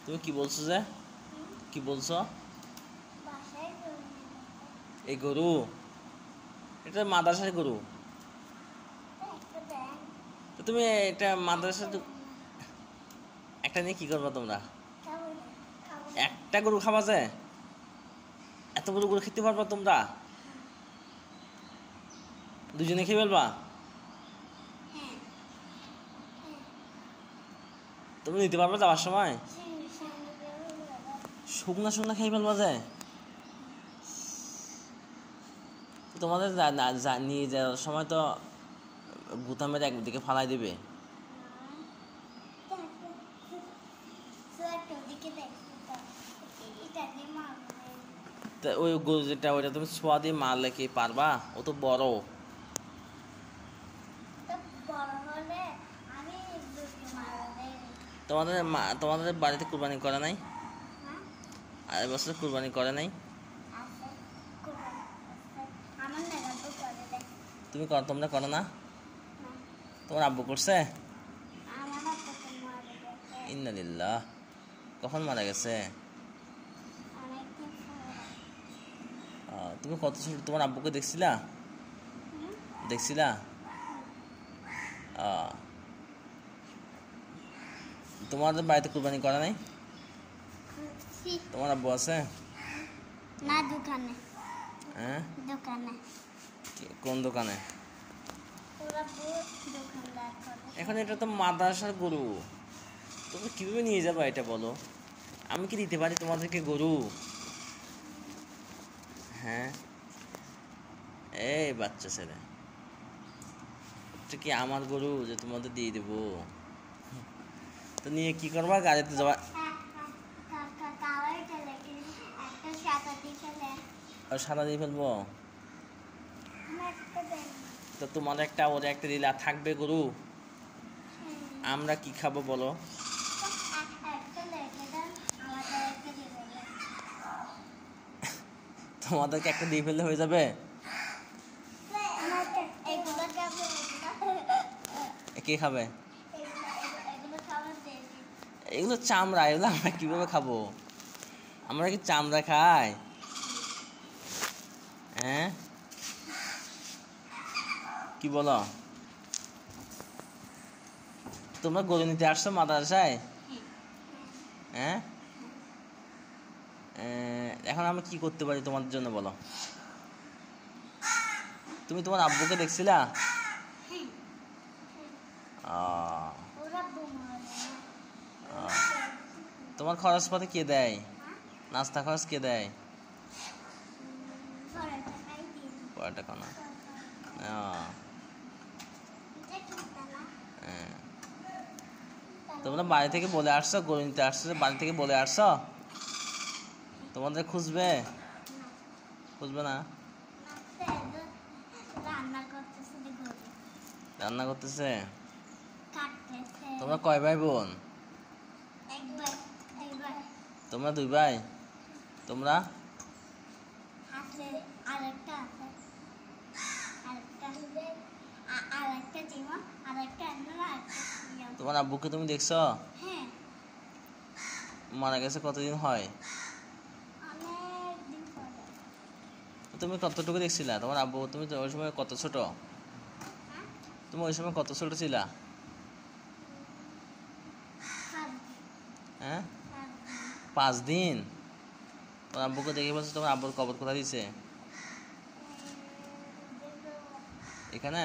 তুমি কি বলছো যে কি বলছো? এই গরু এটা মাদ্রাসার গরু। তো তুমি এটা মাদ্রাসা একটা নিয়ে কি করবা তোমরা? একটা গরু খাবা যে? এত গরু গরু খেতে পারবা তোমরা? দুজনে খেয়ে ফেলবা? তুমি নিতে পারবা যাওয়ার সময়? শুকনা শুকনা খেয়ে ফেলবা যে? তোমাদের নিয়ে যাওয়ার সময় তো গুতা মেরে একদিকে ফালাই দিবে। ওই গরু যেটা ওইটা তুমি ছোঁয়া দিয়ে মারলে কি পারবা? ও তো বড়। তোমাদের বাড়িতে কুরবানি করে নাই? আর এবছর কুরবানি করে নাই? তোমরা করো না? তোমার আব্বু করছে? ইন্নালিল্লাহ। কখন মারা গেছে? তুমি কত ছোট? তোমার আব্বুকে দেখছিলা? তোমাদের বাড়িতে কুরবানি করে নাই? তোমার আব্বু আছে না? দোকানে। হ্যাঁ, দোকানে। কোন দোকানে? এখন এটা তো মাদ্রাসার গরু, তুমি কিভাবে নিয়ে যাবো এটা বলো? আমি কি দিতে পারি তোমাদেরকে গরু? হ্যাঁ, এই বাচ্চা ছেলে, এটা কি আমার গরু যে তোমাদের দিয়ে দেবো? তো নিয়ে কি করবা? গাড়িতে যাবা? সাদা দিয়ে ফেলবো? তো তোমার একটা ওরে একটা দিলে আর থাকবে গরু? আমরা কি খাবো বলো? তোমাদেরকে একটা দিয়ে ফেললে হয়ে যাবে? কে খাবে? এগুলো চামড়া, এগুলো আমরা কিভাবে খাবো? আমরা কি চামড়া খাই? হ্যাঁ, কি বলো? তোমরা গরু নিতে আসছো মাদ্রাসায়? হ্যাঁ, এখন আমি কি করতে পারি তোমাদের জন্য বলো? তুমি তোমার আব্বুকে দেখছিলা? তোমার খরচপাতি কে দেয়? নাস্তা খরচ কে দেয়? টাকা না? তোমরা বাড়ি থেকে বলে আসছো গরু নিতে আসছো, বাড়ি থেকে বলে আসছো তোমাদের খুঁজবে না? রান্না করতেছে। তোমরা কয় ভাই বোন? তোমরা 2 ভাই। তোমরা? তোমার আব্বুকে তুমি দেখছো? মারা গেছে কতদিন হয়? তুমি কতটুকু দেখছিলা তোমার আব্বু? তুমি ওই সময় কত ছোট? তুমি ওই সময় কত ছোট ছিলা? হ্যাঁ, 5 দিন। তোমার আব্বুকে দেখে বলছো তোমার আব্বুর কবর কোথায় দিছে? এখানে?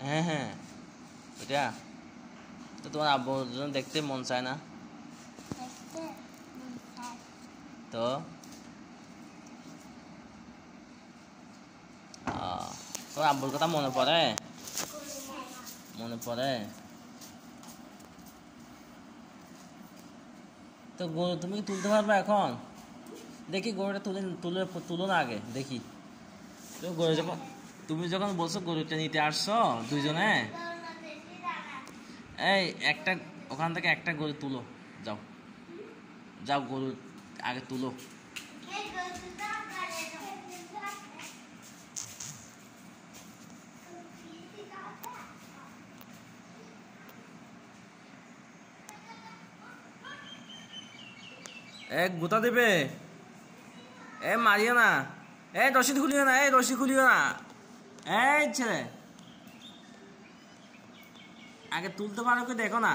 হ্যাঁ হ্যাঁ, ওইটা তো তোমার আব্বুর জন্য দেখতে মন চায় না? তো তোমার আব্বুর কথা মনে পড়ে? তো গরু তুমি তুলতে পারবে এখন? দেখি গরুটা তুলো না আগে দেখি। তুমি যখন বলছো গরুটা নিতে আসছো দুইজনে, এই একটা ওখান থেকে একটা গরু তুলো। যাও গরু আগে তুলো। এক গোতা দেবে, এ মারিও না, এই রশি খুলিও না, এই রশি খুলিও না, এই ছেলে আগে তুলতে পারো কি দেখো না।